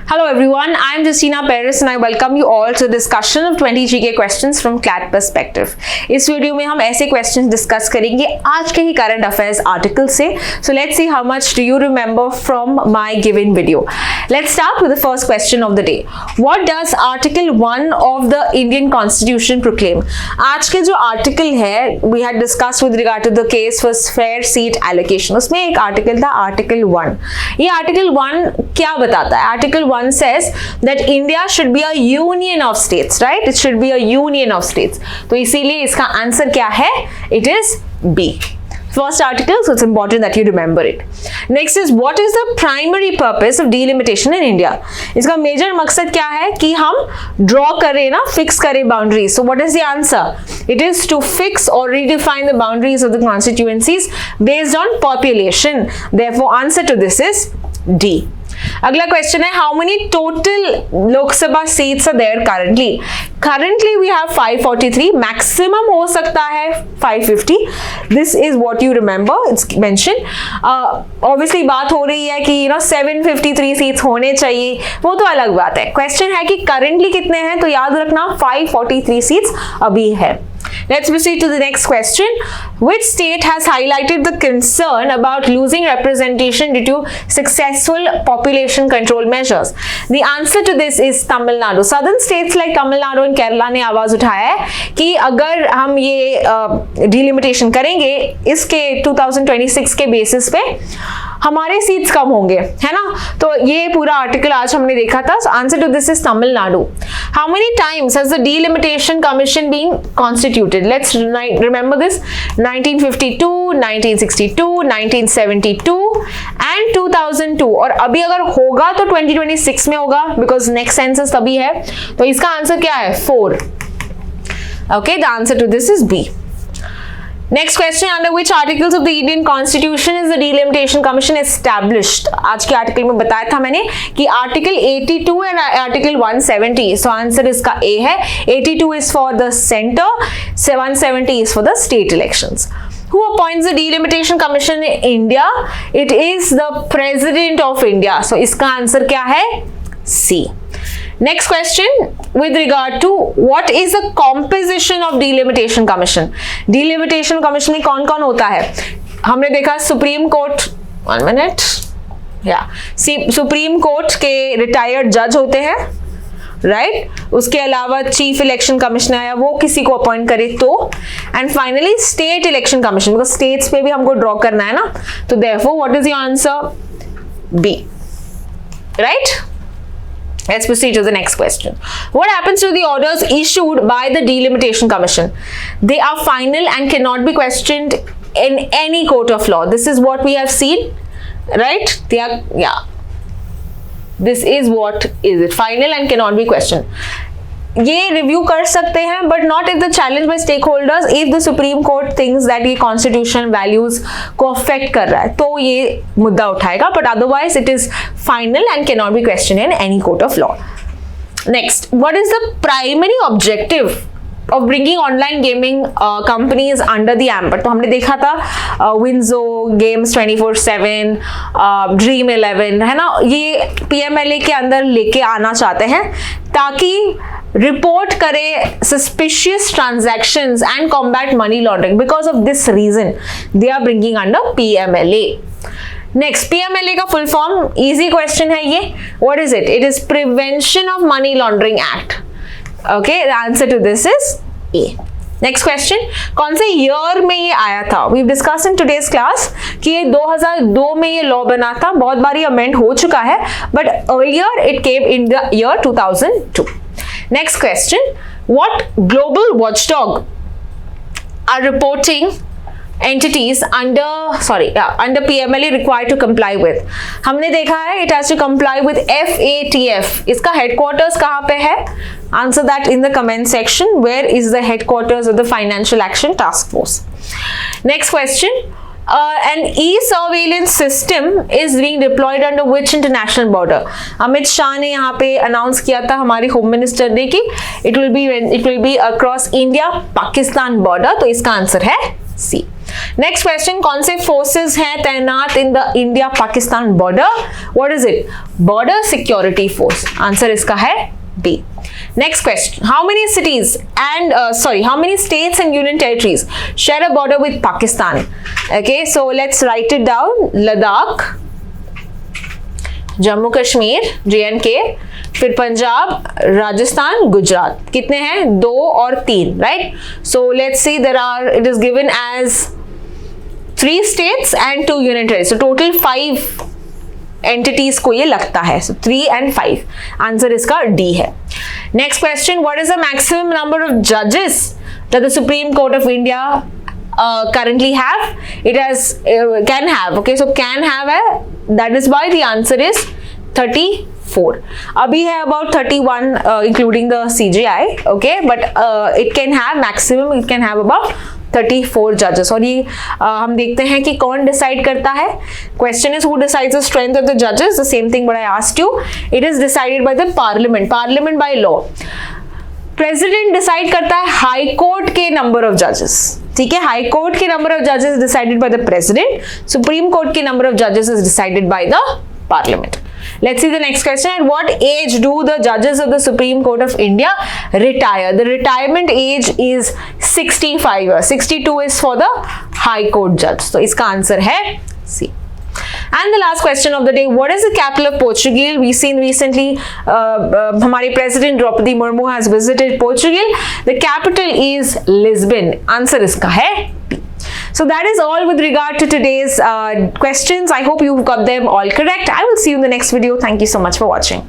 Hello everyone, I am Justina Paris and I welcome you all to the discussion of 20 GK questions from CLAT Perspective. इस video में हम ऐसे questions discuss करेंगे आज के ही current affairs article से. So let's see how much do you remember from my given video. Let's start with the first question of the day. What does Article 1 of the Indian Constitution proclaim? आज के जो article है we had discussed with regard to the case for fair seat allocation. उसमें एक article था article 1. ये article 1 क्या बताता है? Article 1 says that India should be a union of states, right? It should be a union of states. तो इसीलिए इसका आंसर क्या है? It is B. First article, so it's important that you remember it. Next is what is the primary purpose of delimitation in India? इसका major मकसद क्या है कि हम ड्रॉ करें ना, फिक्स करें boundaries. So what is the answer? It is to fix or redefine the boundaries of the constituencies based on population. Therefore, answer to this is D. अगला क्वेश्चन है how many total Lok Sabha seats are there currently we have 543. Maximum हो सकता है 550. This is what you remember. It's mention. Obviously बात हो रही है कि 753 सीट्स होने चाहिए, वो तो अलग बात है. क्वेश्चन है कि करंटली कितने हैं, तो याद रखना 543 सीट्स अभी है. Let's proceed to the next question. Which state has highlighted the concern about losing representation due to successful population control measures? The answer to this is Tamil Nadu. Southern states like Tamil Nadu and Kerala ने आवाज उठाया है कि अगर हम ये delimitation करेंगे इसके 2026 के बेसिस पे हमारे सीट्स कम होंगे, है ना. तो ये पूरा आर्टिकल आज हमने देखा था. Answer to this is Tamil Nadu. How many times has the delimitation commission been constituted? Let's remember this. 1952, 1962, 1972 and 2002. और अभी अगर होगा तो 2026 में होगा बिकॉज नेक्स्ट सेंसस तभी है. तो इसका आंसर क्या है? 4. Okay, the answer to this is B. Next question, under which articles of the Indian Constitution is the Delimitation Commission established? आज के आर्टिकल में बताया था मैंने कि article 82 and article 170. So answer इसका A है. 82 is for the center, 170 is for the state elections. Who appoints the Delimitation Commission in India? It is the President of India. So इसका आंसर क्या है? C. Next question with regard to what is the composition of Delimitation Commission? Delimitation Commission में कौन कौन होता है? हमने देखा supreme court, 1 minute, supreme Court के रिटायर्ड जज होते हैं, राइट. उसके अलावा चीफ इलेक्शन कमिश्नर या वो किसी को अपॉइंट करे तो, and finally state election commission, because states पे भी हमको ड्रॉ करना है ना. तो therefore what is your answer? B, right. Let's proceed to the next question. What happens to the orders issued by the Delimitation Commission? They are final and cannot be questioned in any court of law. This is what we have seen, right? They are, yeah. This is what is it? Final and cannot be questioned. ये review कर सकते हैं but not if the challenge by stakeholders. If the supreme court thinks that ये constitution values को affect कर रहा है तो ये मुद्दा उठाएगा, but otherwise it is final and can not be question in any court of law. Next, what is the primary objective of bringing online gaming companies under the ambit? तो हमने देखा था Winzo Games 24/7, Dream 11, है ना. ये PMLA के अंदर लेके आना चाहते हैं ताकि रिपोर्ट करे suspicious transactions and combat money laundering. Because of this reason they are bringing under PMLA. Next, PMLA का फुल फॉर्म, इजी क्वेश्चन है ये. What is it? It is Prevention of Money Laundering Act. Okay, the answer to this is A. Next question, कौन से year में ये आया था? We've discussed in today's class कि ये 2002 में ये लॉ बना था. बहुत बार ये अमेंड हो चुका है but earlier it came in the year 2002. Next question, what global watchdog are reporting entities under PMLA required to comply with? हमने देखा है it has to comply with FATF. इसका headquarters कहाँ पे है? Answer that in the comment section. Where is the headquarters of the Financial Action Task Force? Next question, an e-surveillance system is being deployed under which international border? Amit Shah ने यहाँ पे announce किया था हमारी होम मिनिस्टर ने कि it will be across India Pakistan border. तो इसका आंसर है C. नेक्स्ट क्वेश्चन, कौन से फोर्सेस हैं तैनात in the India Pakistan border? What is it? Border security force. Answer इसका है B. Next question, how many cities and how many states and union territories share a border with Pakistan? Okay, so let's write it down. Ladakh, Jammu Kashmir JNK, फिर पंजाब, राजस्थान, गुजरात। कितने हैं? 2 और 3, right? So let's see, it is given as 3 states and 2 union territories. So total 5 entities को ये लगता है। So 3 and 5, answer इसका D है। Next question, what is the maximum number of जजेस that the supreme Court of India currently have? It has can have, okay, so can have है, that is why the answer is 34. अभी है about 31 including the CGI, okay, but it can have maximum, it can have about 34 जजेस। और ये हम देखते हैं कि कौन डिसाइड करता है। Question is who decides the strength of the जजेस? The same thing what I asked you, it is decided by the parliament by law. President decide करता है हाई कोर्ट के नंबर ऑफ जजेस, ठीक है? हाई कोर्ट के number of जजेस decided by the president, Supreme Court के number of जजेस is decided by the parliament. Let's see the next question. At what age do the judges of the Supreme Court of India retire? The retirement age is 65 years. 62 is for the High Court judge. So इसका answer है C. And the last question of the day, what is the capital of Portugal? We've seen recently हमारी President Draupadi Murmu has visited Portugal. The capital is Lisbon. Answer इसका है B. So that is all with regard to today's questions. I hope you've got them all correct. I will see you in the next video. Thank you so much for watching.